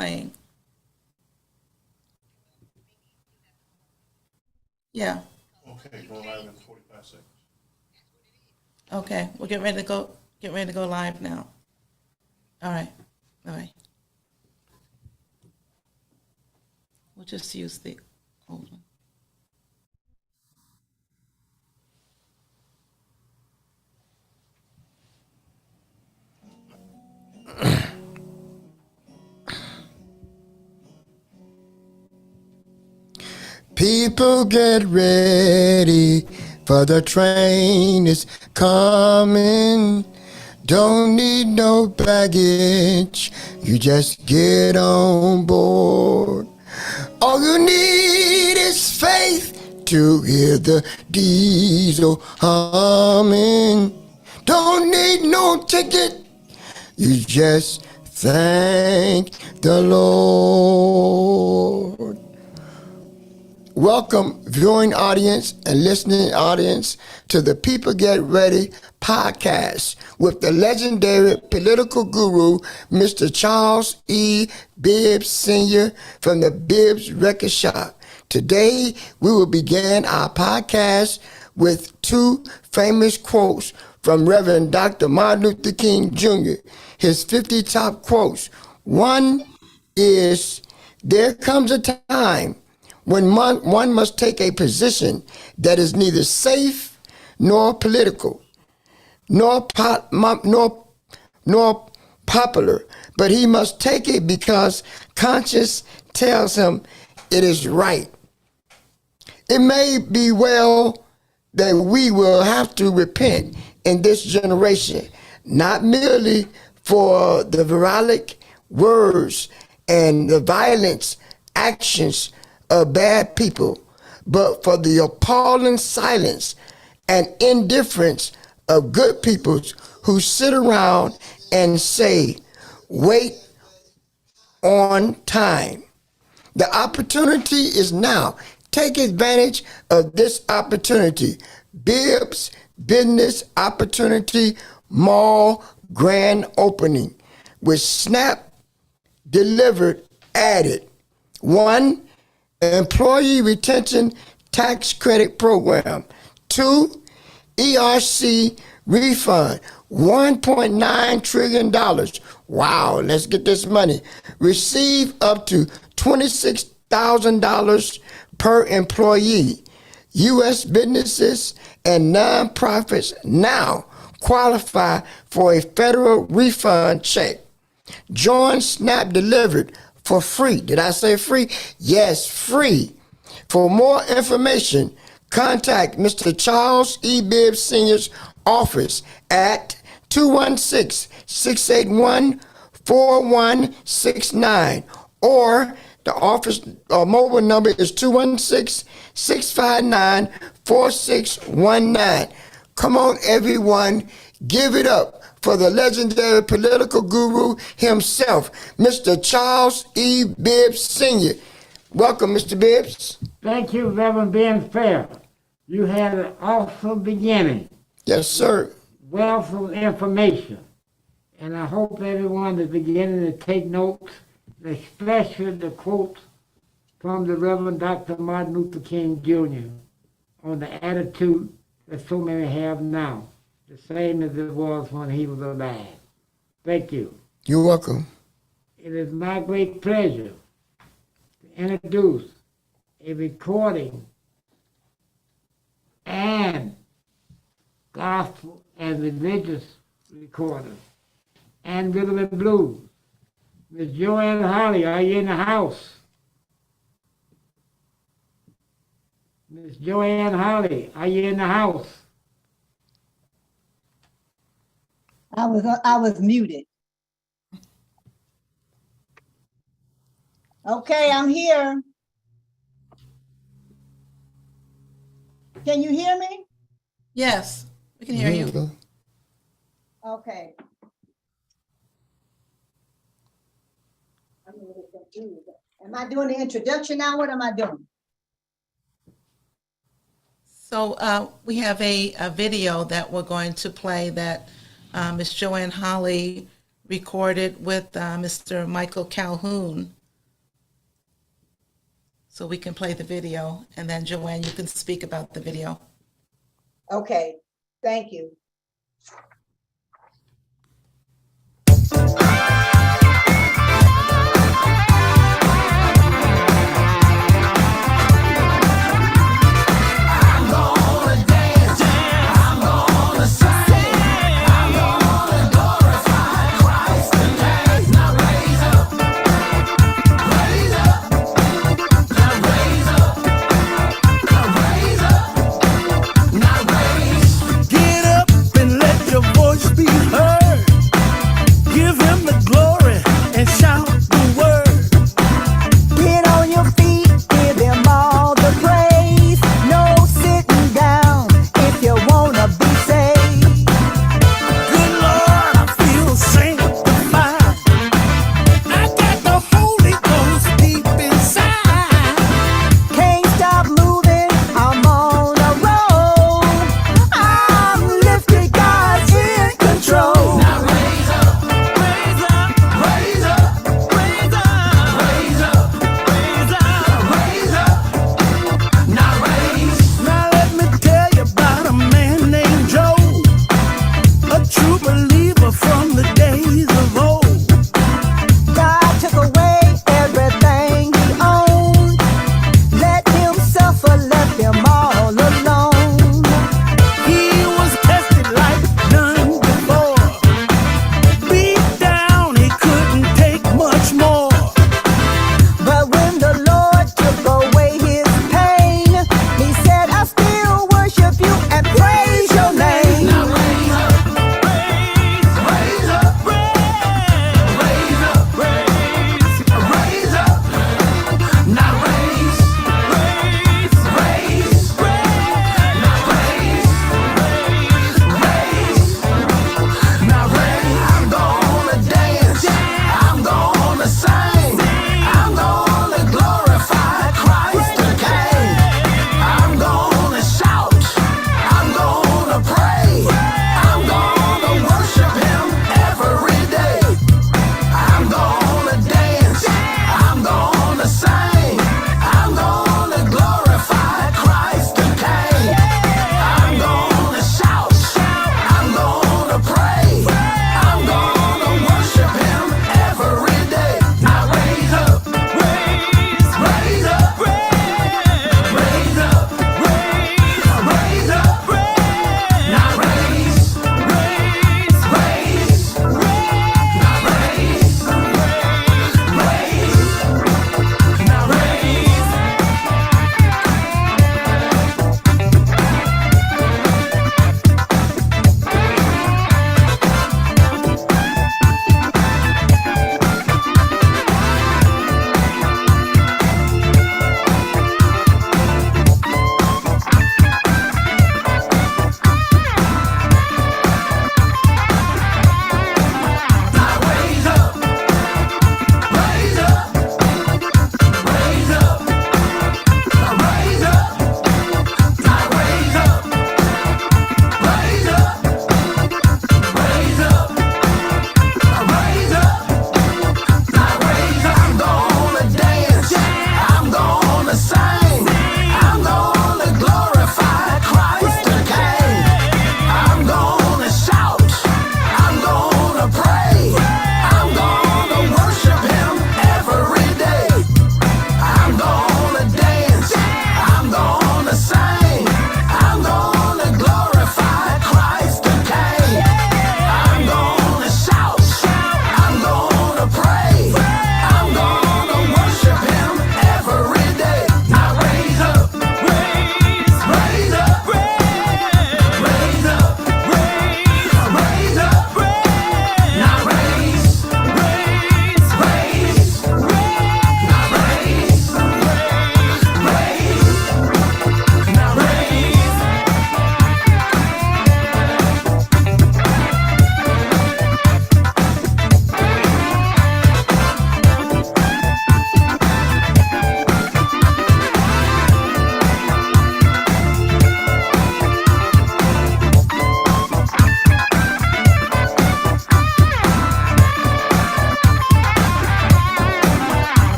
playing. Yeah. Okay, go live in 45 seconds. Okay, we'll get ready to go. Get ready to go live now. All right. All right. We'll just use the old one. People get ready, for the train is coming. Don't need no baggage, you just get on board. All you need is faith to hear the diesel humming. Don't need no ticket, you just thank the Lord. Welcome, viewing audience and listening audience, to the People Get Ready podcast with the legendary political guru, Mr. Charles E. Bibb Sr. from the Bibb's Record Shop. Today, we will begin our podcast with two famous quotes from Reverend Dr. Martin Luther King Jr., his 50 top quotes. One is, there comes a time when one must take a position that is neither safe nor political, nor popular, but he must take it because conscience tells him it is right. It may be well that we will have to repent in this generation, not merely for the virulent words and the violent actions of bad people, but for the appalling silence and indifference of good people who sit around and say, wait on time. The opportunity is now. Take advantage of this opportunity. Bibb's Business Opportunity Mall grand opening with SNAP delivered added. 1. Employee Retention Tax Credit Program. 2. ERC refund, $1.9 trillion. Wow, let's get this money. Receive up to $26,000 per employee. U.S. businesses and nonprofits now qualify for a federal refund check. Join SNAP delivered for free. Did I say free? Yes, free. For more information, contact Mr. Charles E. Bibb Sr.'s office at 216-681-4169, or the office mobile number is 216-659-4619. Come on, everyone, give it up for the legendary political guru himself, Mr. Charles E. Bibb Sr. Welcome, Mr. Bibbs. Thank you, Reverend Ben Fair. You had an awesome beginning. Yes, sir. Wealth of information. And I hope everyone is beginning to take notes, especially the quotes from the Reverend Dr. Martin Luther King Jr. on the attitude that so many have now, the same as it was when he was alive. Thank you. You're welcome. It is my great pleasure to introduce a recording and gospel and religious recorder and rhythm and blues. Miss Joanne Holly, are you in the house? Miss Joanne Holly, are you in the house? I was muted. Okay, I'm here. Can you hear me? Yes, we can hear you. Okay. I'm a little confused. Am I doing the introduction now? What am I doing? So we have a video that we're going to play that Ms. Joanne Holly recorded with Mr. Michael Calhoun. So we can play the video, and then Joanne, you can speak about the video. Okay, thank you. Get up and let your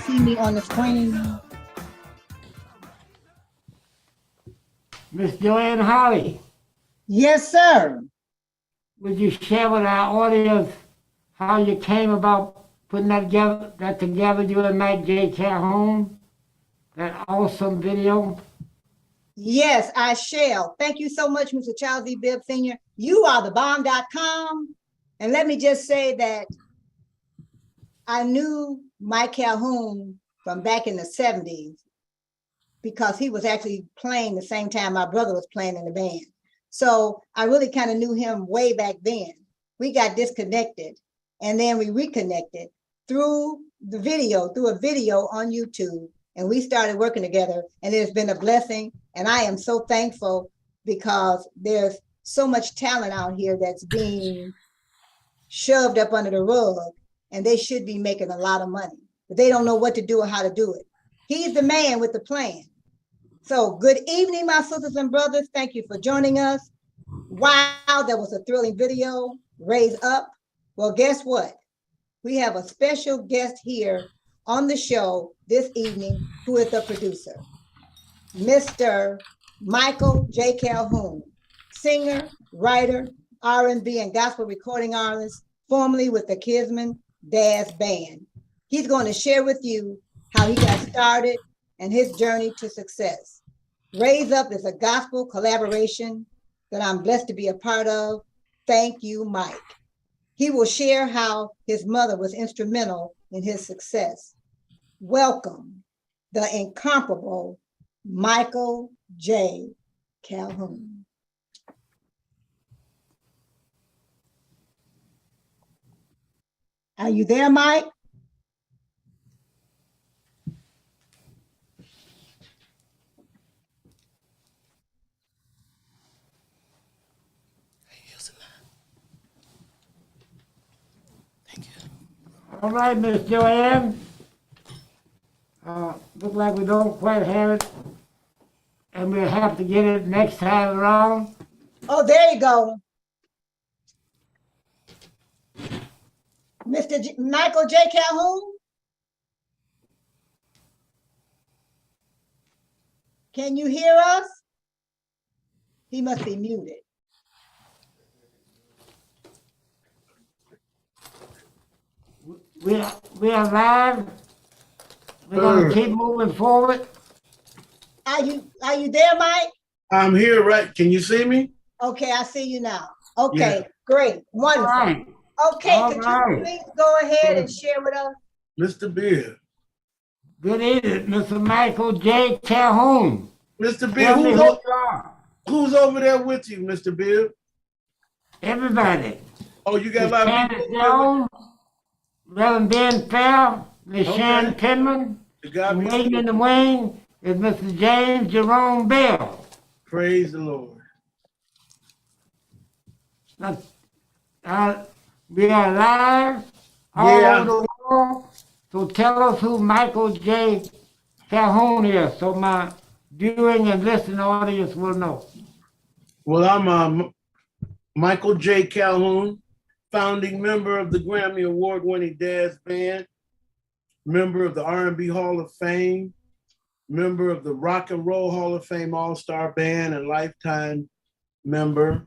see me on the screen? Miss Joanne Holly, Yes, sir. would you share with our audience how you came about putting that together, you and Mike J. Calhoun? That awesome video? Yes, I shall. Thank you so much, Mr. Charles E. Bibb Sr. You are the bomb.com. And let me just say that I knew Mike Calhoun from back in the 70s because he was actually playing the same time my brother was playing in the band. So I really kind of knew him way back then. We got disconnected and then we reconnected through a video on YouTube. And we started working together and it's been a blessing. And I am so thankful because there's so much talent out here that's being shoved up under the rug and they should be making a lot of money, but they don't know what to do or how to do it. He's the man with the plan. So good evening, my sisters and brothers. Thank you for joining us. Wow, that was a thrilling video. Raise up. Well, guess what? We have a special guest here on the show this evening who is the producer, Mr. Michael J. Calhoun, singer, writer, R&B and gospel recording artist, formerly with the Kisman Daz Band. He's going to share with you how he got started and his journey to success. Raise Up is a gospel collaboration that I'm blessed to be a part of. Thank you, Mike. He will share how his mother was instrumental in his success. Welcome, the incomparable Michael J. Calhoun. Are you there, Mike? Thank you. All right, Miss Joanne. Look like we don't quite have it, and we'll have to get it next time around. Oh, there you go. Michael J. Calhoun? Can you hear us? He must be muted. We are live. We're gonna keep moving forward. Are you there, Mike? I'm here, right? Can you see me? Okay, I see you now. Okay, Yeah. great, All wonderful. right. Okay, All could right. you please go ahead and share with us? Mr. Bibb. Good evening, Mr. Michael J. Calhoun. Mr. Bibb, Tell me who you are. who's over there with you, Mr. Bibb? Everybody. Oh, you got a Miss lot of Candace people over Jones, Reverend Ben Fair, Miss Okay. Sharon Penman, there? God and be waiting in the wing is Mr. James Jerome Bell. praise the Lord. Now, we are live all Yeah. over the world. So tell us who Michael J. Calhoun is, so my viewing and listening audience will know. Well, I'm Michael J. Calhoun, founding member of the Grammy Award-winning Daz Band, member of the R&B Hall of Fame, member of the Rock and Roll Hall of Fame All-Star Band, and lifetime member.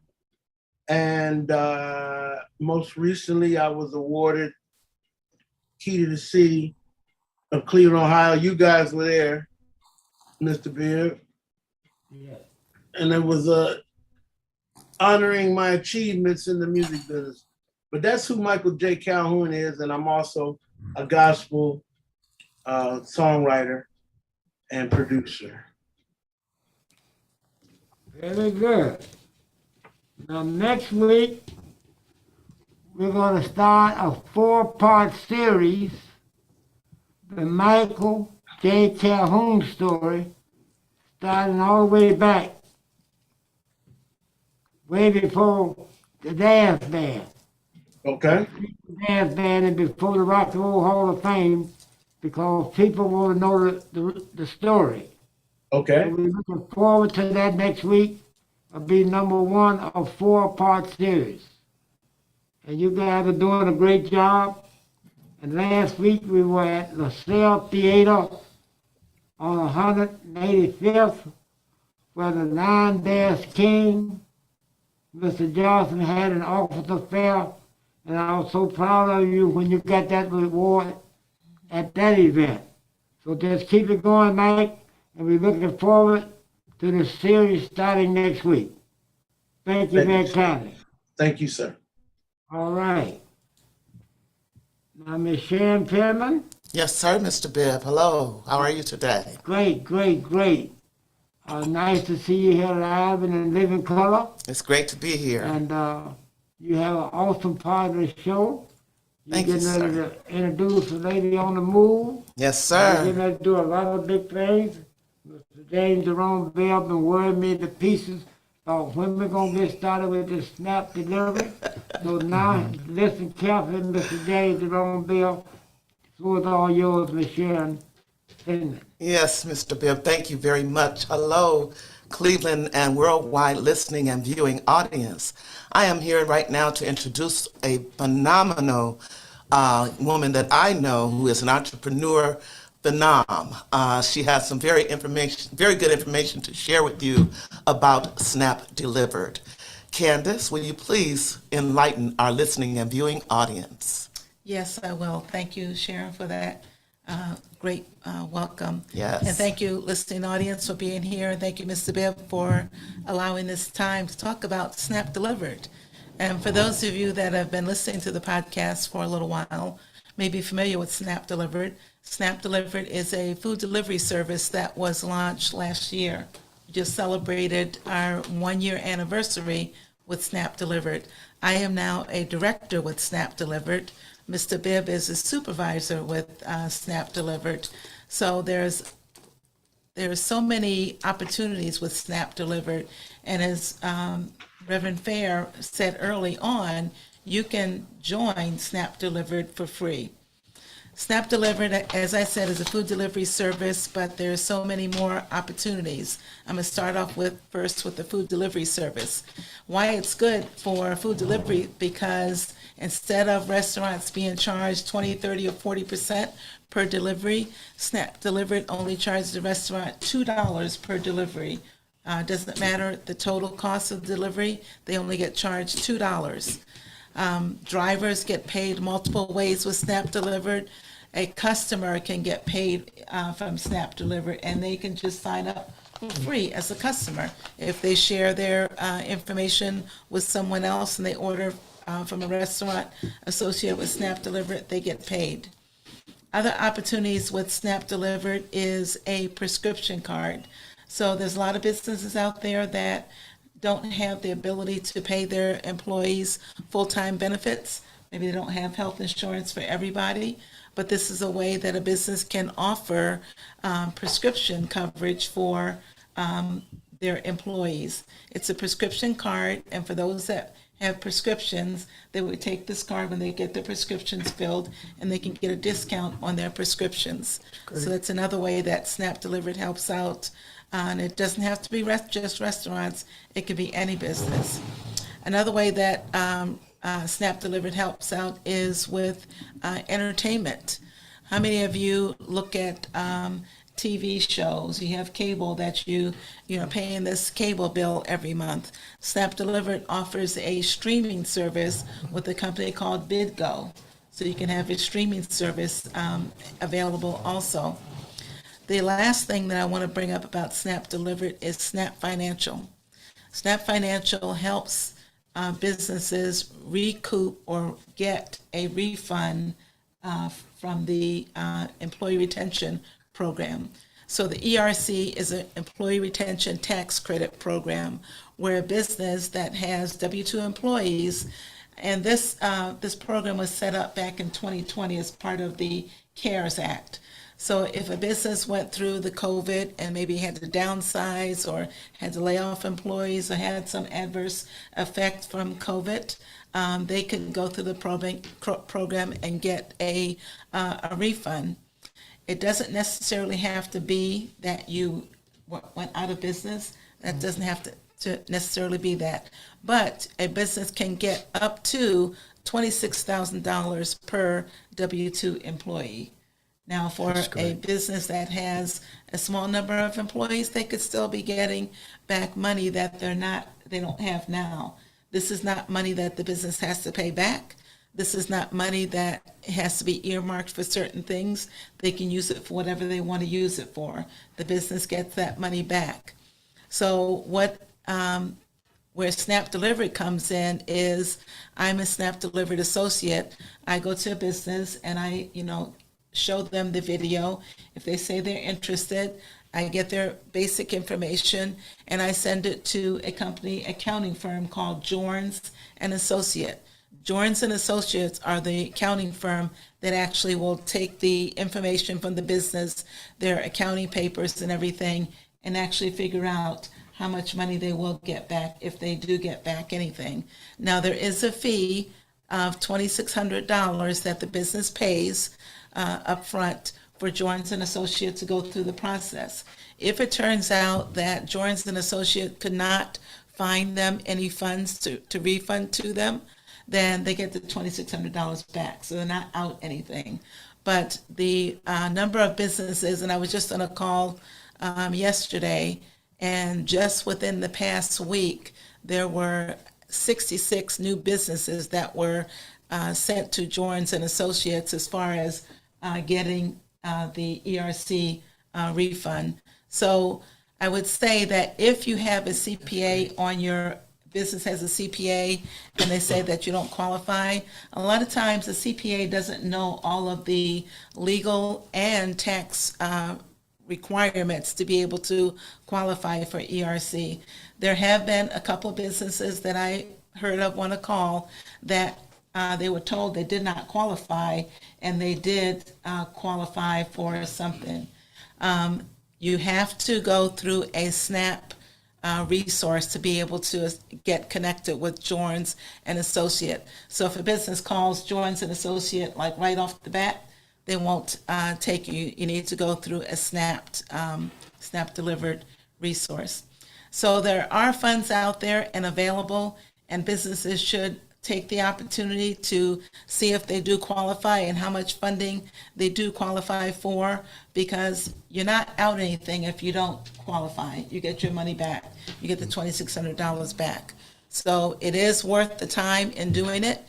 And most recently, I was awarded Key to the City of Cleveland, Ohio. You guys were there, Mr. Bibb. Yeah. And it was honoring my achievements in the music business. But that's who Michael J. Calhoun is, and I'm also a gospel songwriter and producer. Very good. Now, next week, we're going to start a 4-part series, the Michael J. Calhoun story, starting all the way back, way before the Daz Band. Okay? The Daz Band and before the Rock and Roll Hall of Fame, because people want to know the story. Okay. So we're looking forward to that next week. It'll be number 1 of 4-part series. And you guys are doing a great job. And last week we were at LaSalle Theater on 185th, where the Nine Bears King, Mr. Johnson, had an officer fair, and I was so proud of you when you got that reward at that event. So just keep it going, Mike, and we're looking forward to the series starting next week. Thank you very kindly. Thank you, sir. All right. Now, Ms. Sharon Pittman. Yes, sir, Mr. Bibb. Hello. How are you today? Great, great, great. Nice to see you here live and in living color. It's great to be here. And you have an awesome part of the show. Thank you, getting ready sir. to introduce a lady on the move. Yes, You're sir. getting ready to do a lot of big things. Mr. James Jerome Bibb been worrying me to pieces about when we're going to get started with this SNAP delivery. So now, listen carefully, Mr. James Jerome Bibb. The floor is all yours, Ms. Sharon Pittman. Yes, Mr. Bibb. Thank you very much. Hello, Cleveland and worldwide listening and viewing audience. I am here right now to introduce a phenomenal woman that I know who is an entrepreneur phenom. She has some very good information to share with you about SNAP Delivered. Candace, will you please enlighten our listening and viewing audience? Yes, I will. Thank you, Sharon, for that great welcome. Yes. And thank you, listening audience, for being here. And thank you, Mr. Bibb, for allowing this time to talk about SNAP Delivered. And for those of you that have been listening to the podcast for a little while, may be familiar with SNAP Delivered. SNAP Delivered is a food delivery service that was launched last year. We just celebrated our 1-year anniversary with SNAP Delivered. I am now a director with SNAP Delivered. Mr. Bibb is a supervisor with SNAP Delivered. So there's so many opportunities with SNAP Delivered. And as Reverend Fair said early on, you can join SNAP Delivered for free. SNAP Delivered, as I said, is a food delivery service, but there's so many more opportunities. I'm going to start off first with the food delivery service. Why it's good for food delivery, because instead of restaurants being charged 20, 30, or 40% per delivery, SNAP Delivered only charges the restaurant $2 per delivery. Doesn't matter the total cost of delivery, they only get charged $2. Drivers get paid multiple ways with SNAP Delivered. A customer can get paid from SNAP Delivered, and they can just sign up for free as a customer. If they share their information with someone else and they order from a restaurant associated with SNAP Delivered, they get paid. Other opportunities with SNAP Delivered is a prescription card. So there's a lot of businesses out there that don't have the ability to pay their employees full-time benefits. Maybe they don't have health insurance for everybody, but this is a way that a business can offer prescription coverage for their employees. It's a prescription card, and for those that have prescriptions, they would take this card when they get their prescriptions filled, and they can get a discount on their prescriptions. Great. So that's another way that SNAP Delivered helps out. And it doesn't have to be just restaurants. It could be any business. Another way that SNAP Delivered helps out is with entertainment. How many of you look at TV shows? You have cable that you paying this cable bill every month. SNAP Delivered offers a streaming service with a company called Bibb. So you can have a streaming service available also. The last thing that I want to bring up about SNAP Delivered is SNAP Financial. SNAP Financial helps businesses recoup or get a refund from the Employee Retention Program. So the ERC is an Employee Retention Tax Credit Program where a business that has W-2 employees, and this program was set up back in 2020 as part of the CARES Act. So if a business went through the COVID and maybe had to downsize or had to lay off employees or had some adverse effect from COVID, they could go through the program and get a refund. It doesn't necessarily have to be that you went out of business. That doesn't have to necessarily be that. But a business can get up to $26,000 per W-2 employee. Now, for a business that has a small number of employees, they could still be getting back money that they don't have now. This is not money that the business has to pay back. This is not money that has to be earmarked for certain things. They can use it for whatever they want to use it for. The business gets that money back. So where SNAP Delivered comes in is I'm a SNAP Delivered associate. I go to a business and I, show them the video. If they say they're interested, I get their basic information and I send it to a company accounting firm called Jorns and Associate. Jorns and Associates are the accounting firm that actually will take the information from the business, their accounting papers and everything, and actually figure out how much money they will get back if they do get back anything. Now, there is a fee of $2,600 that the business pays up front for Jorns and Associates to go through the process. If it turns out that Jorns and Associates could not find them any funds to refund to them, then they get the $2,600 back. So they're not out anything. But the number of businesses, and I was just on a call yesterday, and just within the past week, there were 66 new businesses that were sent to Jorns and Associates as far as getting the ERC refund. So I would say that if you have a CPA on your business has a CPA and they say that you don't qualify, a lot of times the CPA doesn't know all of the legal and tax requirements to be able to qualify for ERC. There have been a couple of businesses that I heard of on a call that they were told they did not qualify, and they did qualify for something. You have to go through a SNAP resource to be able to get connected with Jorns and Associate. So if a business calls Jorns and Associate, like right off the bat, they won't take you. You need to go through a SNAP delivered resource. So there are funds out there and available, and businesses should take the opportunity to see if they do qualify and how much funding they do qualify for, because you're not out anything if you don't qualify. You get your money back. You get the $2,600 back. So it is worth the time in doing it.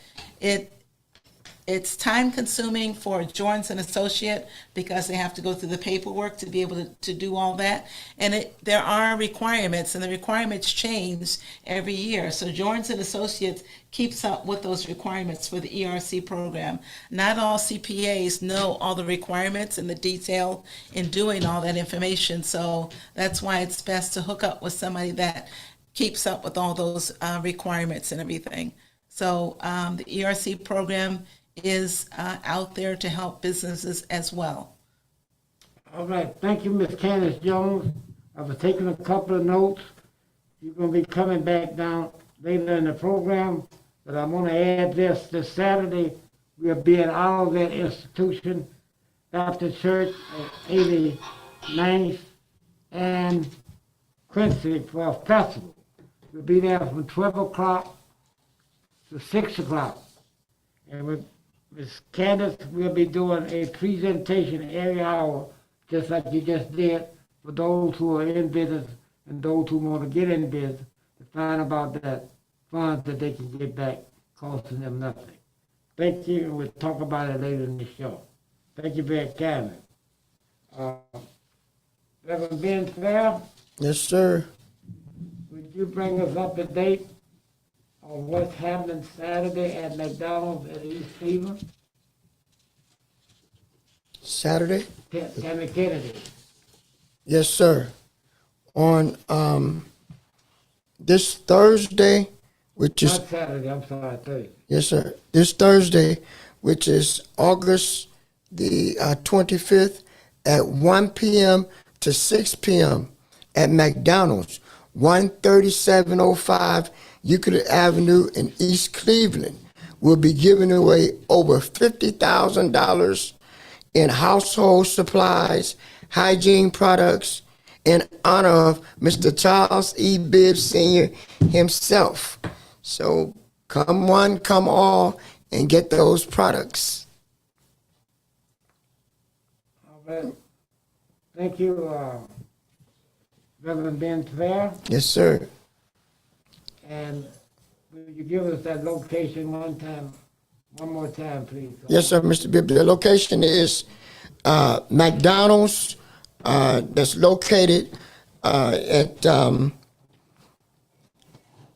It's time consuming for Jorns and Associate because they have to go through the paperwork to be able to do all that. And there are requirements, and the requirements change every year. So Jorns and Associates keeps up with those requirements for the ERC program. Not all CPAs know all the requirements and the detail in doing all that information. So that's why it's best to hook up with somebody that keeps up with all those requirements and everything. So the ERC program is out there to help businesses as well. All right, thank you, Ms. Candace Jones. I was taking a couple of notes. You're going to be coming back down later in the program, but I want to add this Saturday, we'll be at Olivet Institution Baptist Church at 89th and Quincy for a festival. We'll be there from 12 o'clock to 6 o'clock. And with Ms. Candace, we'll be doing a presentation every hour, just like you just did, for those who are in business and those who want to get in business to find about that funds that they can get back costing them nothing. Thank you, and we'll talk about it later in the show. Thank you very kindly. Reverend Ben Fair, Yes, sir. would you bring us up to date on what's happening Saturday at McDonald's at East Cleveland? Saturday? Tammy Kennedy. Yes, sir. On this Thursday, which is Not Saturday, I'm sorry, Thursday. yes, sir. This Thursday, which is August the 25th, at 1 p.m. to 6 p.m. at McDonald's, 13705 Euclid Avenue in East Cleveland. We'll be giving away over $50,000 in household supplies, hygiene products, in honor of Mr. Charles E. Bibb Sr. himself. So come one, come all, and get those products. All right. Thank you, Reverend Ben Fair. Yes, sir. And will you give us that location one more time, please? Yes, sir, Mr. Bibb. The location is McDonald's. That's located at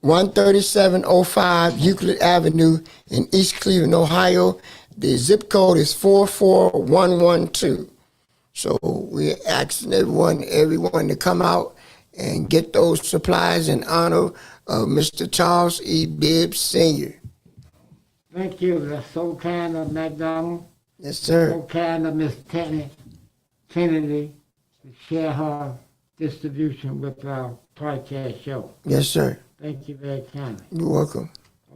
13705 Euclid Avenue in East Cleveland, Ohio. The zip code is 44112. So we're asking everyone to come out and get those supplies in honor of Mr. Charles E. Bibb Sr. Thank you. That's so kind of McDonald. Yes, sir. So kind of Miss Kennedy to share her distribution with our podcast show. Yes, sir. Thank you very kindly. You're welcome.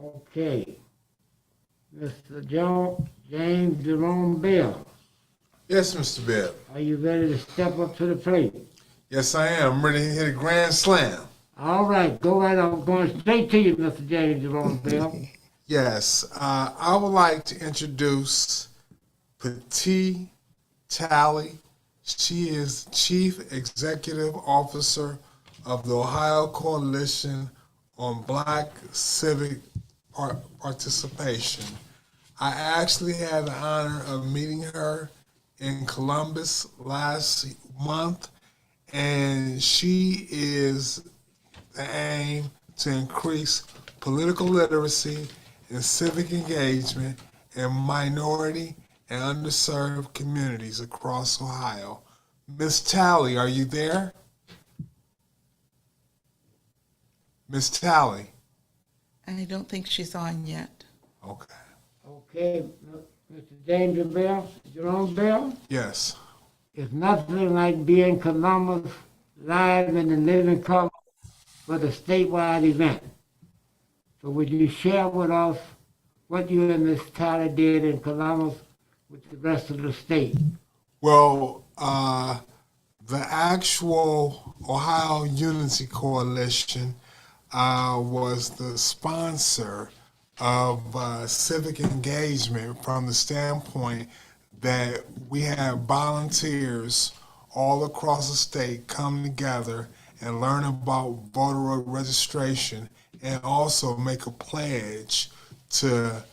Okay. Mr. James Jerome Bell, Yes, Mr. Bibb. are you ready to step up to the plate? Yes, I am. I'm ready to hit a grand slam. All right, go right on. I'm going straight to you, Mr. James Jerome Bell. Yes, I would like to introduce Petit Tally. She is Chief Executive Officer of the Ohio Coalition on Black Civic Participation. I actually had the honor of meeting her in Columbus last month, and she is the aim to increase political literacy and civic engagement in minority and underserved communities across Ohio. Miss Tally, are you there? Miss Tally? I don't think she's on yet. Okay. Okay, Mr. James Jerome Bell, Yes. it's nothing like being Columbus live in the living color for the statewide event. So would you share with us what you and Ms. Tyler did in Columbus with the rest of the state? Well, the actual Ohio Unity Coalition was the sponsor of civic engagement from the standpoint that we have volunteers all across the state come together and learn about voter registration and also make a pledge to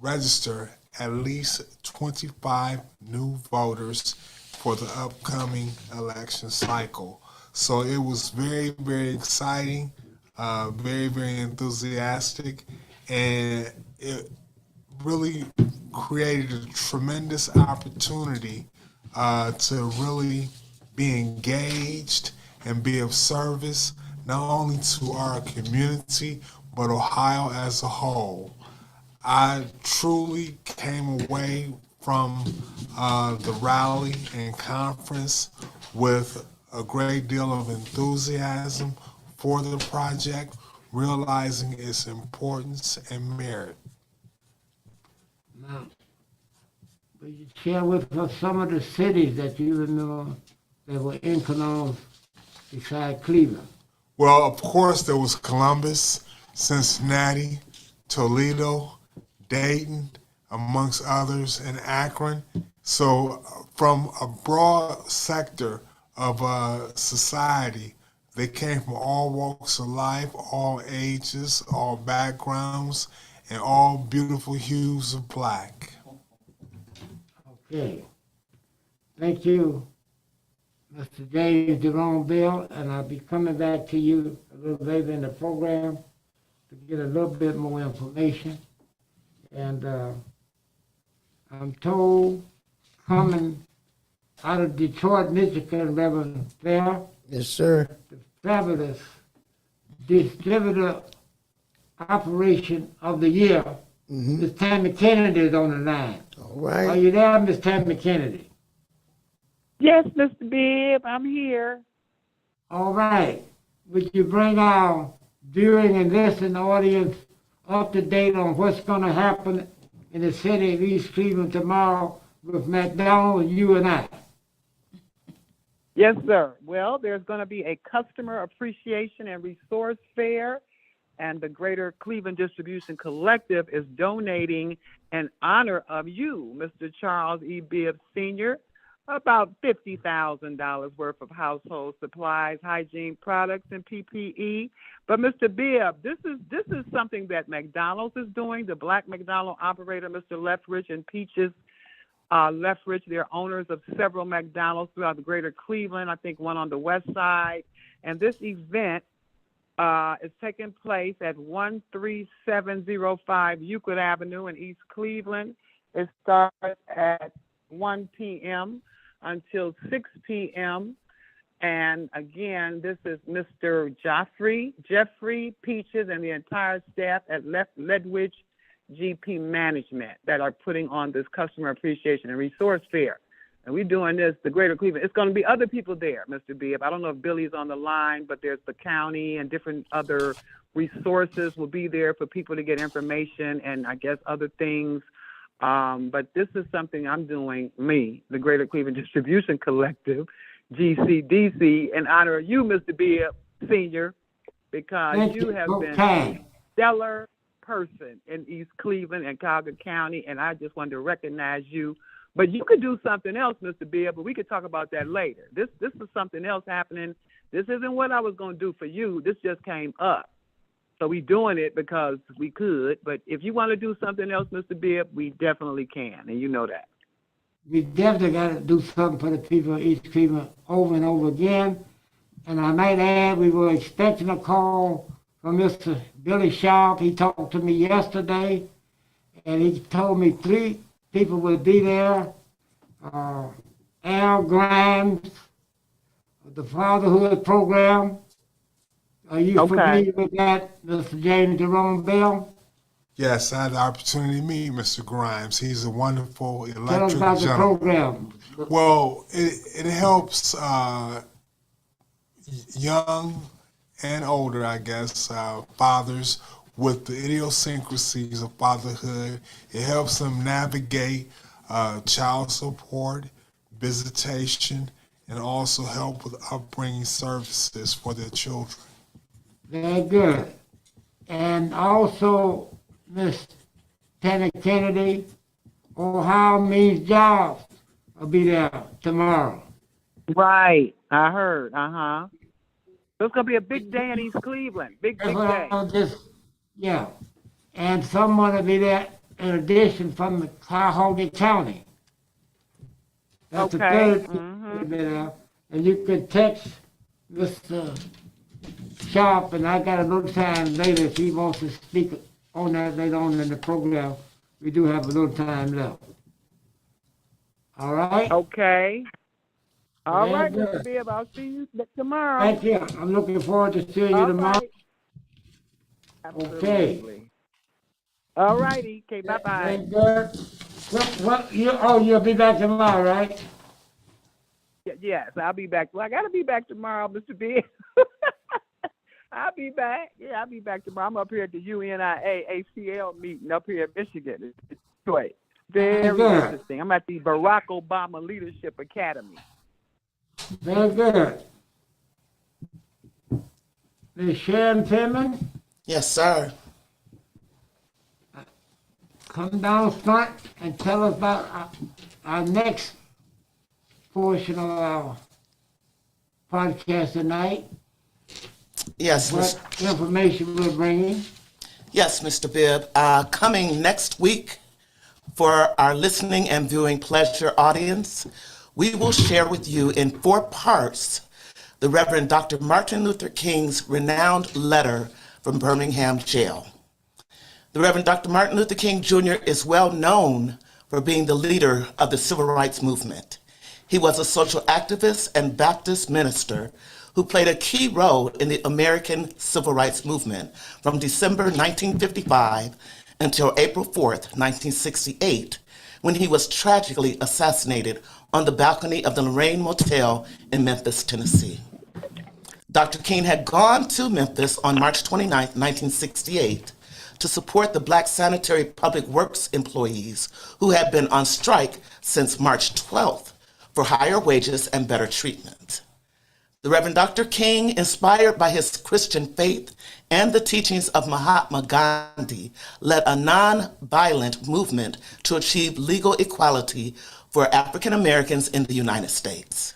register at least 25 new voters for the upcoming election cycle. So it was very, very exciting, very, very enthusiastic, and it really created a tremendous opportunity to really be engaged and be of service, not only to our community, but Ohio as a whole. I truly came away from the rally and conference with a great deal of enthusiasm for the project, realizing its importance and merit. Now, will you share with us some of the cities that you remember that were in Columbus besides Cleveland? Well, of course, there was Columbus, Cincinnati, Toledo, Dayton, amongst others, and Akron. So from a broad sector of society, they came from all walks of life, all ages, all backgrounds, and all beautiful hues of black. Okay. Thank you, Mr. James Jerome Bell, and I'll be coming back to you a little later in the program to get a little bit more information. And I'm told coming out of Detroit, Michigan, Reverend Fair, Yes, sir. the fabulous distributor operation of the year, Miss Tammy Kennedy is on the line. All Are right. you there, Miss Tammy Kennedy? Yes, Mr. Bibb, I'm here. All right. Would you bring our viewing and listening audience up to date on what's going to happen in the city of East Cleveland tomorrow with McDonald, you and I? Yes, sir. Well, there's going to be a customer appreciation and resource fair and the Greater Cleveland Distribution Collective is donating in honor of you, Mr. Charles E. Bibb Sr., about $50,000 worth of household supplies, hygiene products, and PPE. But Mr. Bibb, this is something that McDonald's is doing. The Black McDonald operator, Mr. Lethbridge and Peaches Lethbridge, they're owners of several McDonald's throughout the Greater Cleveland. I think one on the west side. And this event is taking place at 13705 Euclid Avenue in East Cleveland. It starts at 1 p.m. until 6 p.m. And again, this is Mr. Jeffrey Peaches, and the entire staff at Ledwidge GP Management that are putting on this customer appreciation and resource fair. And we're doing this, the Greater Cleveland. It's going to be other people there, Mr. Bibb. I don't know if Billy's on the line, but there's the county and different other resources will be there for people to get information and I guess other things. But this is something I'm doing, the Greater Cleveland Distribution Collective, GCDC, in honor of you, Mr. Bibb Sr., because you have been a stellar person in East Cleveland and Cuyahoga County, and I just wanted to recognize you. But you could do something else, Mr. Bibb, but we could talk about that later. This is something else happening. This isn't what I was going to do for you. This just came up. So we doing it because we could, but if you want to do something else, Mr. Bibb, we definitely can, and you know that. We definitely got to do something for the people of East Cleveland over and over again. And I might add, we were expecting a call from Mr. Billy Sharp. He talked to me yesterday, and he told me 3 people would be there. Al Grimes, the Fatherhood Program. Are you familiar with that, Mr. James Jerome Bell? Yes, I had the opportunity to meet Mr. Grimes. He's a wonderful electric Tell us about the program. Well, it helps young and older, I guess, fathers with the idiosyncrasies of fatherhood. It helps them navigate child support, visitation, and also help with upbringing services for their children. Very good. And also, Miss Tanner Kennedy, Ohio Means Jobs will be there tomorrow. Right. I heard. So it's going to be a big day in East Cleveland. Big day. Yeah. And someone will be there in addition from the Cuyahoga County. That's the third will be there. And you can text Mr. Sharp, and I got a little time later if he wants to speak on that later on in the program. We do have a little time left. All right? Okay. All right, Very Mr. good. Bibb. I'll see you tomorrow. Thank you. I'm looking forward to seeing you tomorrow. Right. Okay. Absolutely. All righty. Okay, bye-bye. Very good. You'll be back tomorrow, right? Yes, I'll be back. Well, I got to be back tomorrow, Mr. Bibb. I'll be back. Yeah, I'll be back tomorrow. I'm up here at the UNIA ACL meeting up here in Michigan, Detroit. Very interesting. I'm at the Barack Obama Leadership Academy. Very good. Ms. Sharon Pittman, Yes, sir. come down front and tell us about our next portion of our podcast tonight. Yes, What information we're bringing. Yes, Mr. Bibb. Coming next week for our listening and viewing pleasure audience, we will share with you in 4 parts the Reverend Dr. Martin Luther King's renowned letter from Birmingham Jail. The Reverend Dr. Martin Luther King Jr. is well known for being the leader of the civil rights movement. He was a social activist and Baptist minister who played a key role in the American civil rights movement from December 1955 until April 4th, 1968, when he was tragically assassinated on the balcony of the Lorraine Motel in Memphis, Tennessee. Dr. King had gone to Memphis on March 29, 1968, to support the Black sanitary public works employees who had been on strike since March 12th for higher wages and better treatment. The Reverend Dr. King, inspired by his Christian faith and the teachings of Mahatma Gandhi, led a non-violent movement to achieve legal equality for African Americans in the United States.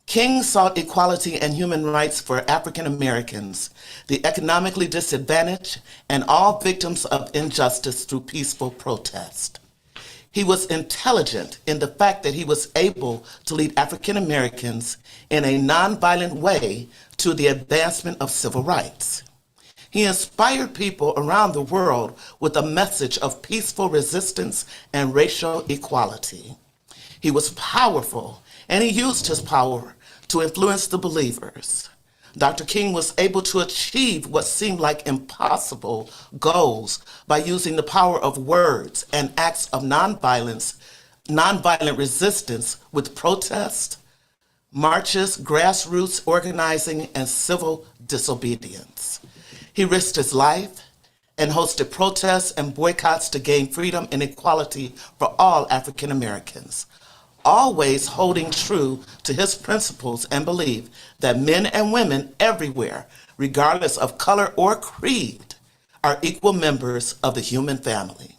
King sought equality and human rights for African Americans, the economically disadvantaged, and all victims of injustice through peaceful protest. He was intelligent in the fact that he was able to lead African Americans in a nonviolent way to the advancement of civil rights. He inspired people around the world with a message of peaceful resistance and racial equality. He was powerful, and he used his power to influence the believers. Dr. King was able to achieve what seemed like impossible goals by using the power of words and acts of nonviolent resistance with protests, marches, grassroots organizing, and civil disobedience. He risked his life and hosted protests and boycotts to gain freedom and equality for all African Americans, always holding true to his principles and belief that men and women everywhere, regardless of color or creed, are equal members of the human family.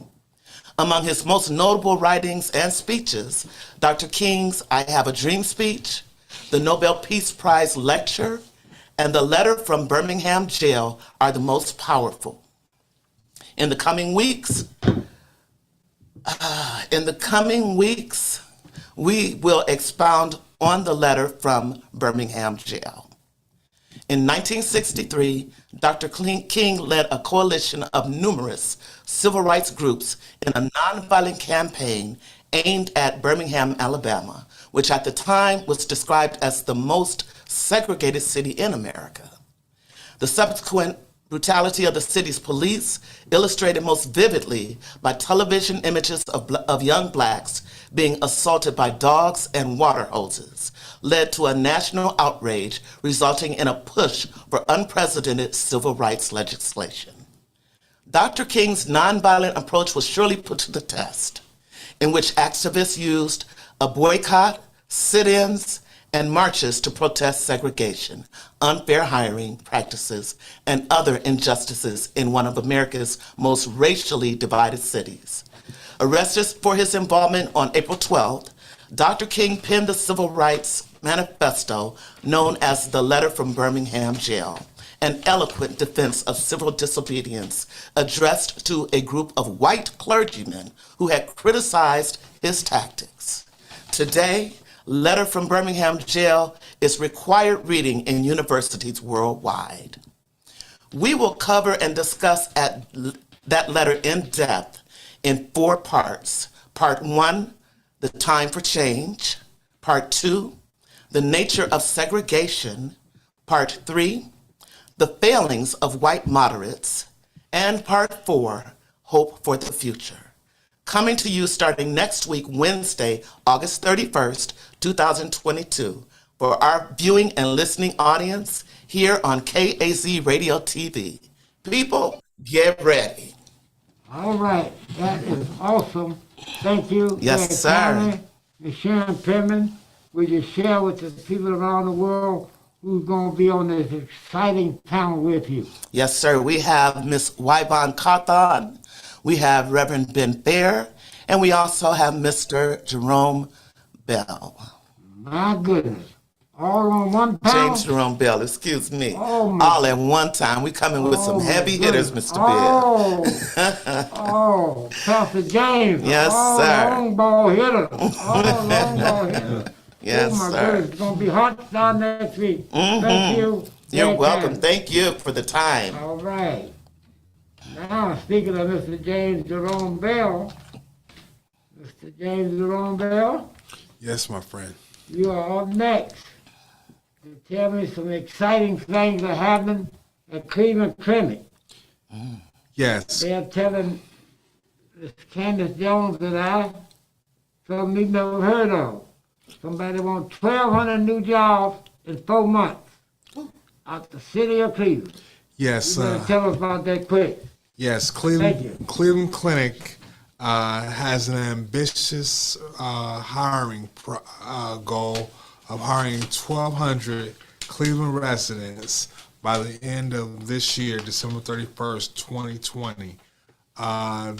Among his most notable writings and speeches, Dr. King's I Have a Dream speech, the Nobel Peace Prize lecture, and the letter from Birmingham Jail are the most powerful. In the coming weeks, we will expound on the letter from Birmingham Jail. In 1963, Dr. King led a coalition of numerous civil rights groups in a nonviolent campaign aimed at Birmingham, Alabama, which at the time was described as the most segregated city in America. The subsequent brutality of the city's police, illustrated most vividly by television images of young blacks being assaulted by dogs and water hoses, led to a national outrage resulting in a push for unprecedented civil rights legislation. Dr. King's nonviolent approach was surely put to the test, in which activists used a boycott, sit-ins, and marches to protest segregation, unfair hiring practices, and other injustices in one of America's most racially divided cities. Arrested for his involvement on April 12th, Dr. King penned the Civil Rights Manifesto known as the Letter from Birmingham Jail, an eloquent defense of civil disobedience addressed to a group of white clergymen who had criticized his tactics. Today, Letter from Birmingham Jail is required reading in universities worldwide. We will cover and discuss that letter in depth in 4 parts. Part 1, the time for change. Part 2, the nature of segregation. Part 3, the failings of white moderates. And Part 4, hope for the future. Coming to you starting next week, Wednesday, August 31st, 2022, for our viewing and listening audience here on KAZ Radio TV. People, get ready. All right, that is awesome. Thank you. Yes, sir. And Sharon Pittman, will you share with the people around the world who's going to be on this exciting panel with you? Yes, sir. We have Miss Wyvon Carthon, we have Reverend Ben Fair, and we also have Mr. Jerome Bell. My goodness. All on one panel? James Jerome Bell, excuse me. Oh, all at one time. We coming with some heavy hitters, Mr. Bibb. Oh, Pastor James. Yes, sir. Long ball hitter. Long ball hitter. Yes, oh, my sir. goodness. It's going to be hot down next week. Thank you. You're Great welcome. time. Thank you for the time. All right. Now, speaking of Mr. James Jerome Bell, Mr. James Jerome Bell, Yes, my friend. you are up next to tell me some exciting things that happened at Cleveland Clinic. Yes. They're telling this Candace Jones that something we've never heard of. Somebody wants 1,200 new jobs in 4 months out the city of Cleveland. Yes. You better tell us about that quick. Yes. Thank you. Cleveland Clinic has an ambitious hiring goal of hiring 1,200 Cleveland residents by the end of this year, December 31st, 2020.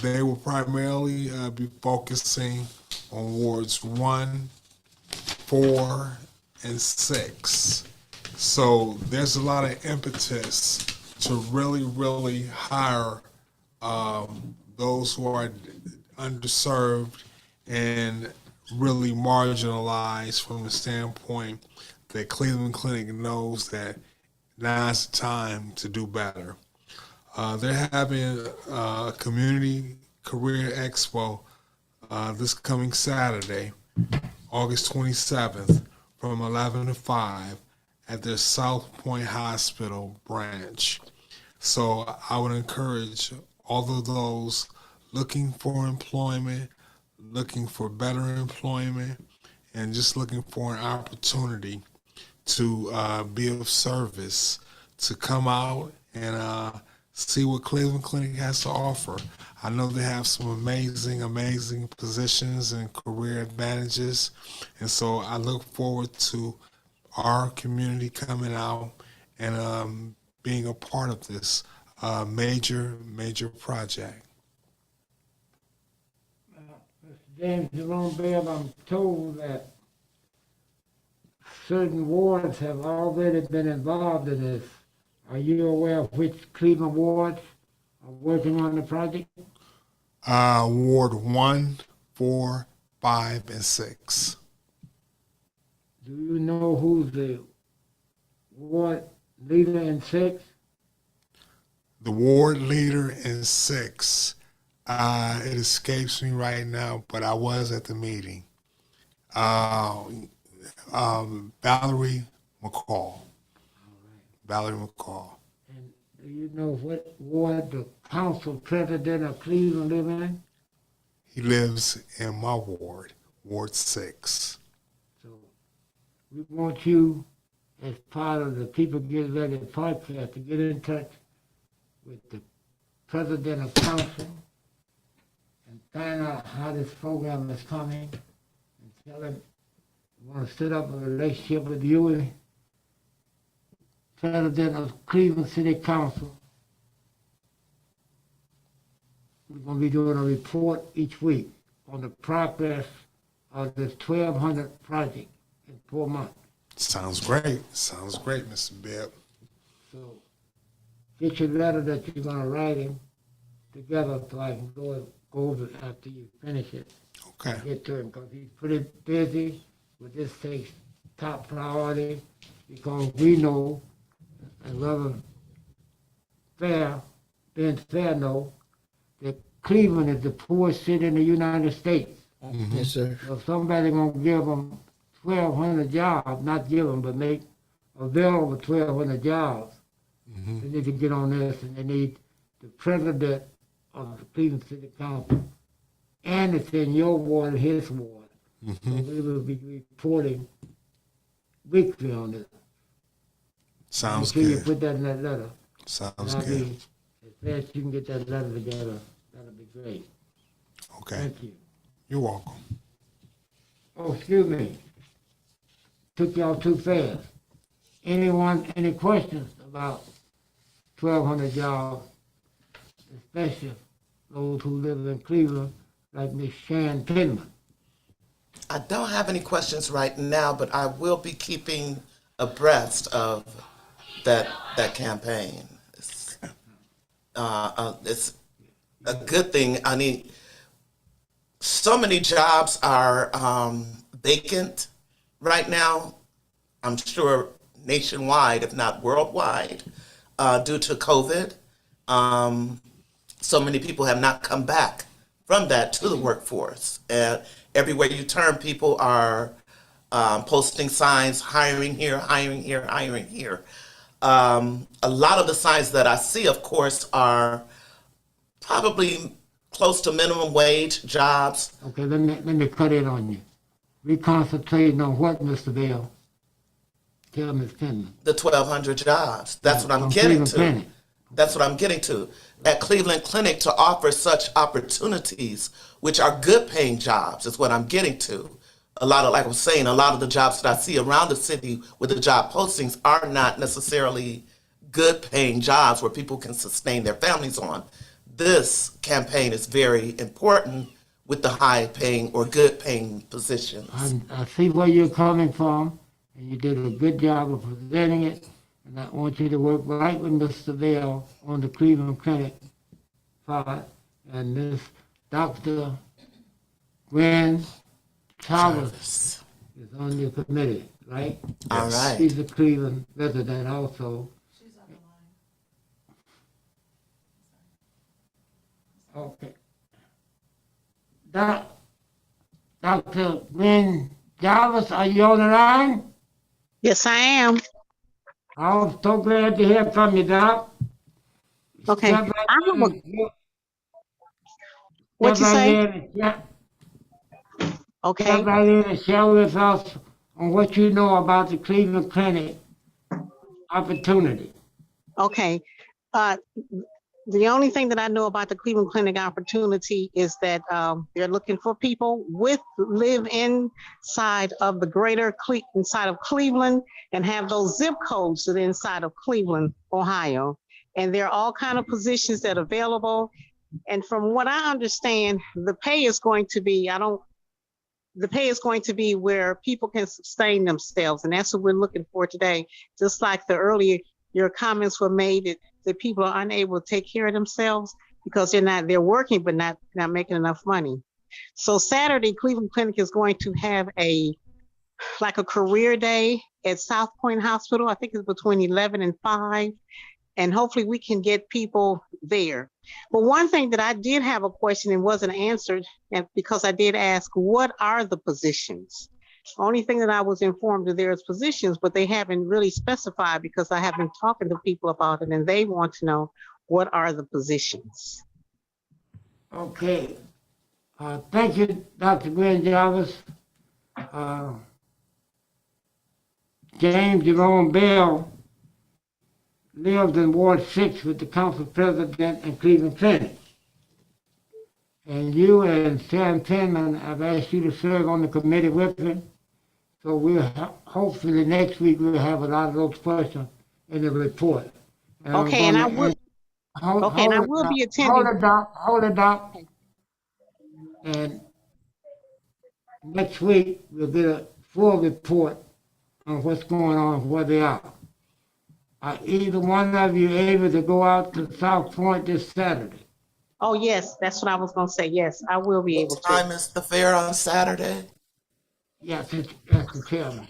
They will primarily be focusing on wards 1, 4, and 6. So there's a lot of impetus to really hire those who are underserved and really marginalized from the standpoint that Cleveland Clinic knows that now's the time to do better. They're having a community career expo this coming Saturday, August 27th, from 11 to 5 at their South Point Hospital branch. So I would encourage all of those looking for employment, looking for better employment, and just looking for an opportunity to be of service, to come out and see what Cleveland Clinic has to offer. I know they have some amazing positions and career advantages, and so I look forward to our community coming out and being a part of this major project. Mr. James Jerome Bibb, I'm told that certain wards have already been involved in this. Are you aware of which Cleveland wards are working on the project? Ward 1, 4, 5, and 6. Do you know who's the ward leader in 6? The ward leader in 6, it escapes me right now, but I was at the meeting. Valerie McCall. Valerie McCall. And do you know what ward the council president of Cleveland lives in? He lives in my ward, Ward 6. So we want you, as part of the People Get Ready podcast, to get in touch with the president of council and find out how this program is coming and tell him we want to set up a relationship with you and president of Cleveland City Council. We're going to be doing a report each week on the progress of this 1,200 project in 4 months. Sounds great, Mr. Bibb. So get your letter that you're going to write him together so I can go over it after you finish it. Okay. Get to him because he's pretty busy, but this takes top priority because we know, and Reverend Ben Fair know, that Cleveland is the poorest city in the United States. Yes, sir. So if somebody gonna give them 1,200 jobs, not give them, but make available 1,200 jobs, they need to get on this, and they need the president of the Cleveland City Council, and it's in your ward and his ward. So we will be reporting weekly on this. Sounds Make sure you good. put that in that letter. Sounds And good. as fast as you can get that letter together, that'll be great. Okay. Thank you. You're welcome. Oh, excuse me. Took y'all too fast. Anyone, any questions about 1,200 jobs, especially those who live in Cleveland, like Miss Shan Pinman? I don't have any questions right now, but I will be keeping abreast of that campaign. It's a good thing. I mean, so many jobs are vacant right now. I'm sure nationwide, if not worldwide, due to COVID. So many people have not come back from that to the workforce. And everywhere you turn, people are posting signs, hiring here, hiring here, hiring here. A lot of the signs that I see, of course, are probably close to minimum wage jobs. Okay, let me cut in on you. We concentrating on what, Mr. Bell? Tell Ms. Pinman. The 1,200 jobs. That's what I'm On getting Cleveland to. Clinic. That's what I'm getting to. At Cleveland Clinic, to offer such opportunities, which are good paying jobs, is what I'm getting to. a lot of, like I was saying, a lot of the jobs that I see around the city with the job postings are not necessarily good paying jobs where people can sustain their families on. This campaign is very important with the high paying or good paying positions. I see where you're coming from, and you did a good job of presenting it. And I want you to work right with Mr. Bell on the Cleveland Clinic part, and this Dr. Gwen Chavez is on your committee, right? All right. She's a Cleveland resident also. Okay. Dr. Gwen Jarvis, are you on the line? Yes, I am. I'm so glad to hear from you, Doc. Okay. Step right I have a, in. what you Step right say? in and share- Okay. Step right in and share with us on what you know about the Cleveland Clinic opportunity. Okay. Uh, the only thing that I know about the Cleveland Clinic opportunity is that they're looking for people live inside of the inside of Cleveland and have those zip codes that are inside of Cleveland, Ohio. And there are all kind of positions that are available. And from what I understand, the pay is going to be, where people can sustain themselves. And that's what we're looking for today. Just like your comments were made that people are unable to take care of themselves because they're working, but not making enough money. So Saturday, Cleveland Clinic is going to have a career day at South Point Hospital. I think it's between 11 and 5. And hopefully we can get people there. But one thing that I did have a question and wasn't answered, and because I did ask, what are the positions? Only thing that I was informed that there's positions, but they haven't really specified because I have been talking to people about it and they want to know what are the positions. Okay. Thank you, Dr. Gwen Jarvis. James Jerome Bell lived in Ward 6 with the council president and Cleveland Clinic. And you and Sam Penman have asked you to serve on the committee with him. So hopefully next week we'll have a lot of those questions in the report. Okay, and I will. Okay, and I will be attending. Hold it, Doc. And next week we'll get a full report on what's going on, where they are. Are either one of you able to go out to South Point this Saturday? Oh, yes, that's what I was going to say. Yes, I will be able What time to. is the fair on Saturday? Yes, that's the chairman.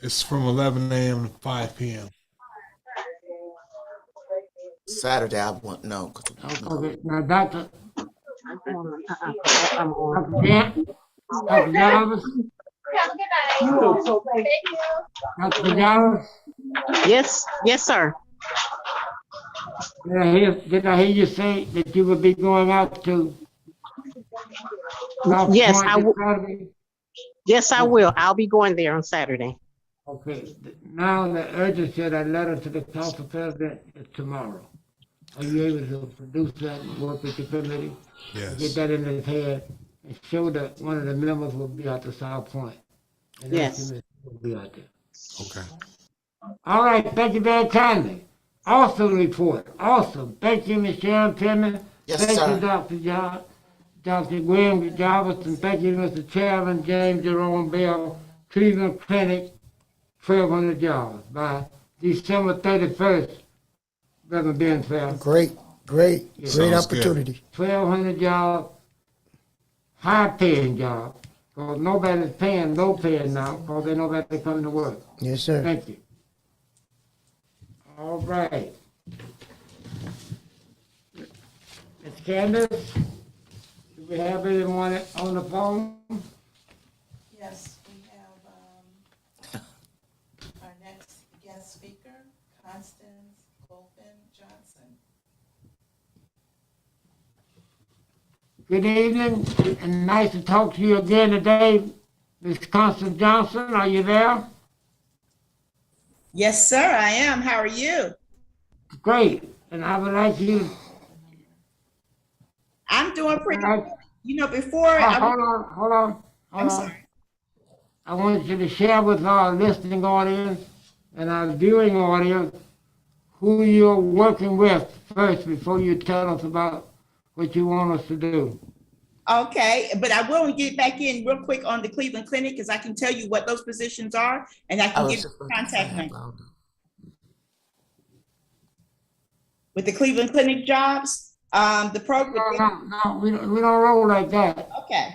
It's from 11 a.m. to 5 p.m. Saturday, I won't know. Okay, now Dr. I'm on. Dr. Jarvis? Dr. Jarvis? Yes, sir. Did I hear you say that you would be going out to South Yes, Point I will. Saturday? Yes, I will. I'll be going there on Saturday. Okay, now the urgency of that letter to the council president is tomorrow. Are you able to produce that and work with the committee? Yes. Get that in his head and show that one of the members will be out to South Point. And Yes. will be out there. Okay. All right, thank you very kindly. Awesome report, awesome. Thank you, Ms. Sharon Penman. Yes, thank sir. you, Dr. Gwen Jarvis, and thank you, Mr. Chairman James Jerome Bell, Cleveland Clinic, 1,200 jobs by December 31st. Reverend Ben Fair. Great Sounds opportunity. 1,200 jobs, high-paying jobs. Because nobody's paying low paying now because they know that they're coming to work. Yes, sir. Thank you. All right. Ms. Candace, do we have anyone on the phone? Yes, we have our next guest speaker, Constance Colton Johnson. Good evening, and nice to talk to you again today. Ms. Constance Johnson, are you there? Yes, sir, I am. How are you? Great, and I would like you. I'm doing pretty All right. good. You know, before I Hold on. I'm sorry. I want you to share with our listening audience and our viewing audience who you're working with first before you tell us about what you want us to do. Okay, but I will get back in real quick on the Cleveland Clinic because I can tell you what those positions are and I I can was give you just the about to say contact out number. loud. With the Cleveland Clinic jobs, the program. No, we don't roll like that. Okay.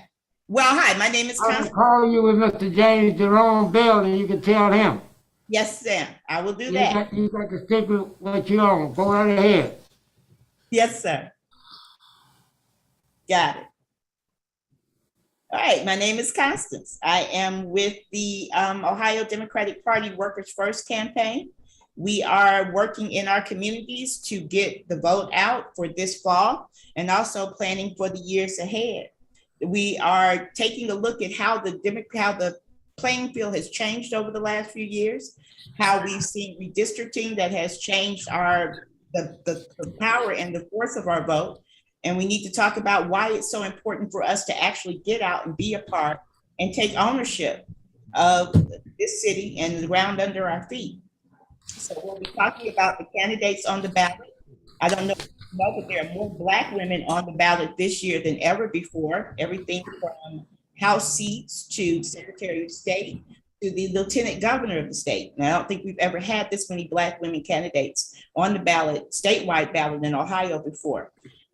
Well, hi, my name is I can Constance. call you with Mr. James Jerome Bell and you can tell him. Yes, Sam, I will do You that. got to stick with what you own. Go right ahead. Yes, sir. Got it. All right, my name is Constance. I am with the Ohio Democratic Party Workers First campaign. We are working in our communities to get the vote out for this fall and also planning for the years ahead. We are taking a look at how the playing field has changed over the last few years, how we've seen redistricting that has changed the power and the force of our vote. And we need to talk about why it's so important for us to actually get out and be a part and take ownership of this city and the ground under our feet. So we'll be talking about the candidates on the ballot. I don't know if you know, but there are more Black women on the ballot this year than ever before. Everything from House seats to Secretary of State to the Lieutenant Governor of the state. And I don't think we've ever had this many Black women candidates on the ballot, statewide ballot in Ohio before.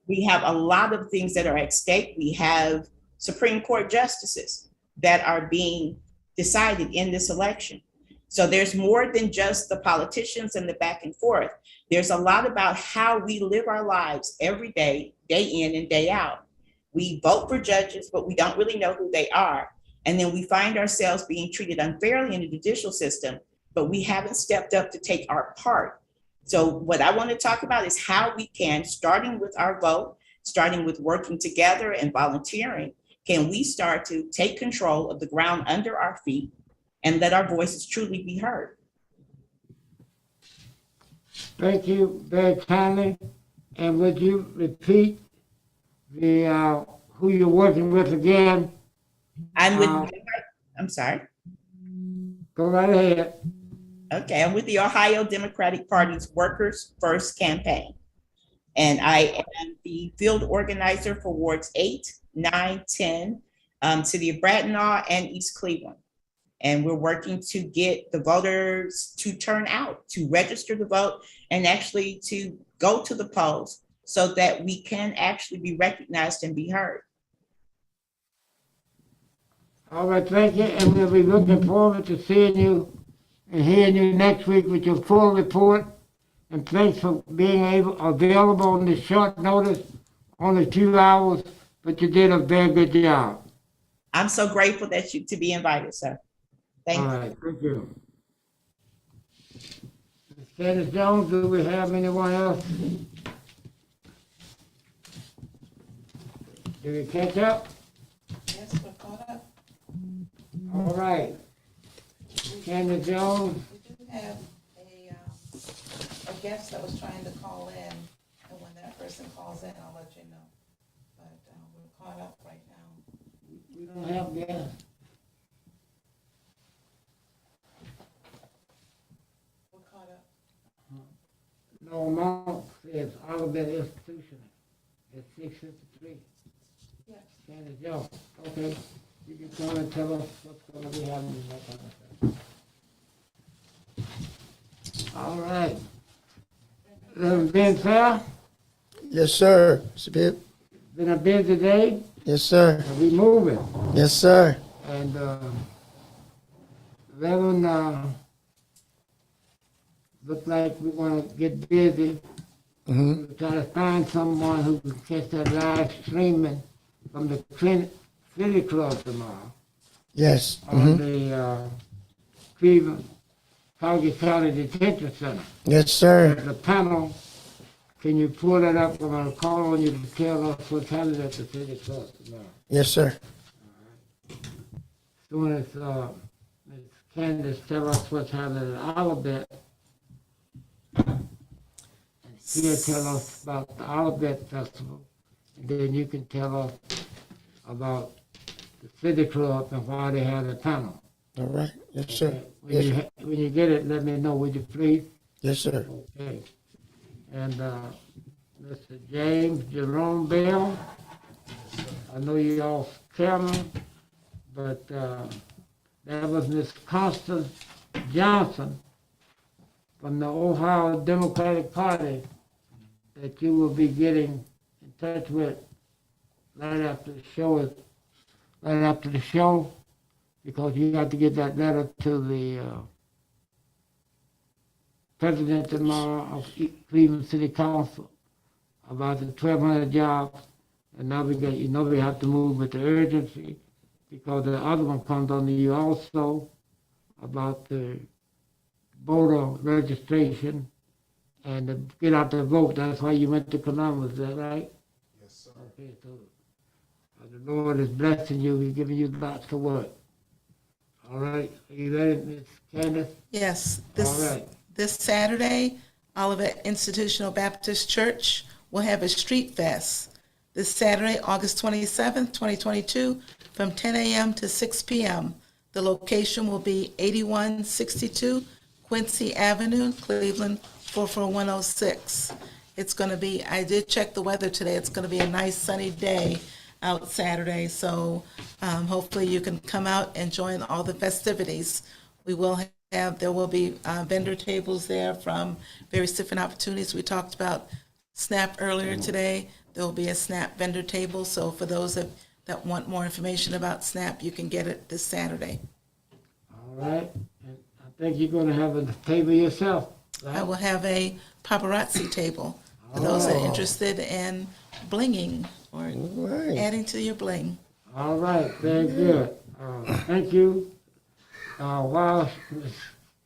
We have a lot of things that are at stake. We have Supreme Court justices that are being decided in this election. So there's more than just the politicians and the back and forth. There's a lot about how we live our lives every day, day in and day out. We vote for judges, but we don't really know who they are. And then we find ourselves being treated unfairly in the judicial system, but we haven't stepped up to take our part. So what I want to talk about is how we can, starting with our vote, starting with working together and volunteering, can we start to take control of the ground under our feet and let our voices truly be heard. Thank you very kindly. And would you repeat the who you're working with again? I'm sorry. Go right ahead. Okay, I'm with the Ohio Democratic Party's Workers First campaign. And I am the field organizer for wards 8, 9, 10, City of Bratenahl and East Cleveland. And we're working to get the voters to turn out, to register to vote, and actually to go to the polls so that we can actually be recognized and be heard. All right, thank you. And we'll be looking forward to seeing you and hearing you next week with your full report. And thanks for being available on this short notice, only 2 hours, but you did a very good job. I'm so grateful that to be invited, sir. Thank you. All right, thank you. Ms. Candace Jones, do we have anyone else? Did we catch up? Yes, we're caught up. All right. Candace Jones, We do have a guest that was trying to call in, and when that person calls in, I'll let you know. But we're caught up right now. we don't have guests. We're caught up. No amount says Olivet Institution. It's 653. Yes. Candace Jones, okay. You can come and tell us what's going to be happening in that kind of stuff. All right. Been fair? Yes, sir. Mr. Bibb. Been a busy day, Yes, sir. and we moving. Yes, sir. And Reverend, look like we want to get busy. Mm-hmm. We'll try to find someone who can catch that live streaming from the City Club tomorrow Yes. on Mm-hmm. the Cleveland County Detention Center. Yes, sir. The panel, can you pull that up? I'm going to call on you to tell us what's happening at the City Club tomorrow. Yes, sir. As soon as Ms. Candace tell us what's happening at Olivet, and she'll tell us about the Olivet Festival, and then you can tell us about the City Club and why they had a panel. All right. Yes, sir. When Yes, you, sir. when you get it, let me know, would you please? Yes, sir. Okay. And Mr. James Jerome Bell, I know you all chairman, but that was Miss Constance Johnson from the Ohio Democratic Party that you will be getting in touch with right after the show, because you got to get that letter to the president tomorrow of Cleveland City Council about the 1,200 jobs. And now we have to move with the urgency, because the other one comes under you also about the voter registration and to get out the vote. That's why you went to Columbus, is that right? Yes, sir. Okay, so the Lord is blessing you. He's giving you lots of work. All right, are you ready, Miss Candace? Yes, All right. this Saturday, Olivet Institutional Baptist Church will have a street fest. This Saturday, August 27th, 2022, from 10 a.m. to 6 p.m. The location will be 8162 Quincy Avenue, Cleveland, 44106. It's going to be, I did check the weather today, it's going to be a nice sunny day out Saturday, so hopefully you can come out and join all the festivities. There will be vendor tables there from various different opportunities. We talked about SNAP earlier today. There will be a SNAP vendor table, so for those that want more information about SNAP, you can get it this Saturday. All right, and I think you're going to have a table yourself, right? I will have a paparazzi table for those that are interested in blinging or All right. adding to your bling. All right, very good. Thank you. While Ms.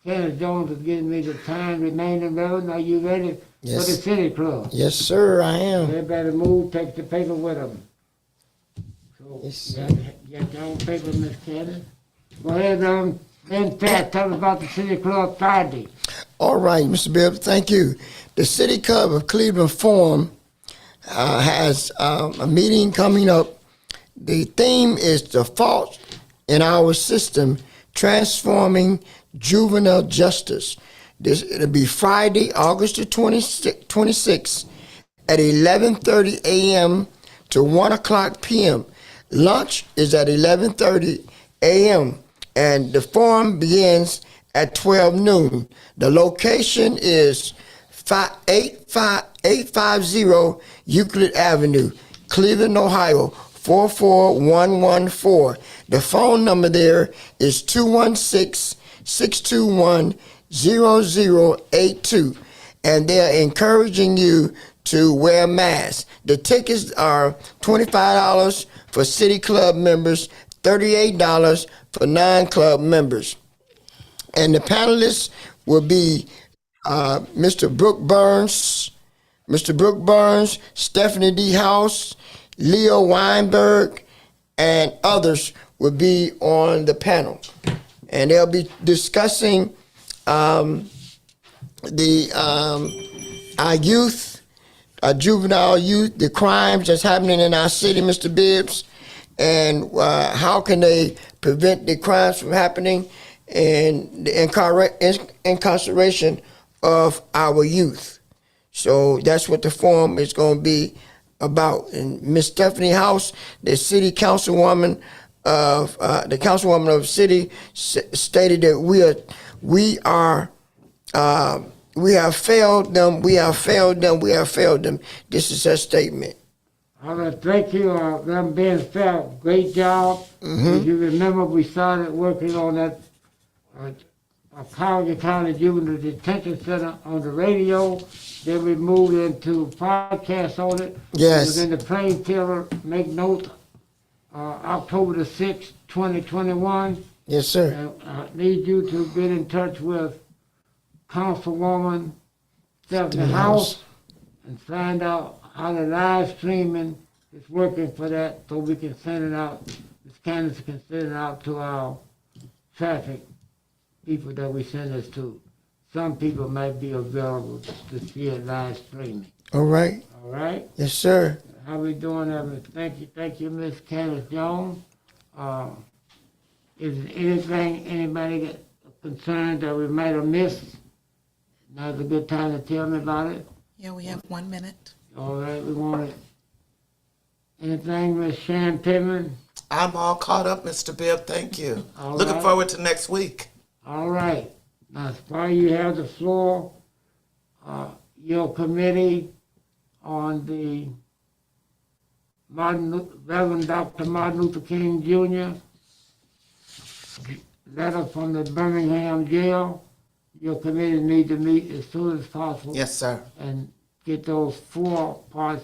Candace Jones is getting me the time remaining, Reverend, are you ready for the Yes. City Club? Yes, sir, I am. Everybody move, take the paper with them. So, Yes, you got your own paper, Miss Candace? Go ahead, then Pat, tell us about the City Club Friday. All right, Mr. Bibb, thank you. The City Club of Cleveland Forum has a meeting coming up. The theme is the fault in our system, transforming juvenile justice. It'll be Friday, August the 26th at 11:30 a.m. to 1 o'clock p.m. Lunch is at 11:30 a.m. and the forum begins at 12 noon. The location is 850 Euclid Avenue, Cleveland, Ohio, 44114. The phone number there is 216-621-0082. And they're encouraging you to wear masks. The tickets are $25 for City Club members, $38 for non-club members. And the panelists will be Mr. Brooke Burns, Stephanie D. House, Leo Weinberg, and others will be on the panel. And they'll be discussing our youth, our juvenile youth, the crimes that's happening in our city, Mr. Bibbs, and how can they prevent the crimes from happening and the incarceration of our youth. So that's what the forum is going to be about. And Miss Stephanie House, the city councilwoman of the city, stated that we have failed them. This is her statement. All right, thank you, them being fair. Great job. If you remember, we started working on that Collier County Juvenile Detention Center on the radio. Then we moved into podcast on it. Yes. It was in the plain Taylor, make note, October the 6th, 2021. Yes, sir. And I need you to get in touch with Councilwoman Stephanie House and find out how the live streaming is working for that, so we can send it out. Ms. Candace can send it out to our traffic people that we send this to. Some people might be available to see it live streaming. All right. All right? Yes, sir. How we doing, Evan? Thank you, Miss Candace Jones. Is there anything anybody got concerned that we might have missed? Now's a good time to tell me about it. Yeah, we have 1 minute. All right, we want it. Anything, Ms. Sharon Pittman? I'm all caught up, Mr. Bibb. Thank you. All Looking right. forward to next week. All right. Now, while you have the floor, your committee on the Reverend Dr. Martin Luther King Jr. letter from the Birmingham Jail, your committee need to meet as soon as possible Yes, sir. and get those 4 parts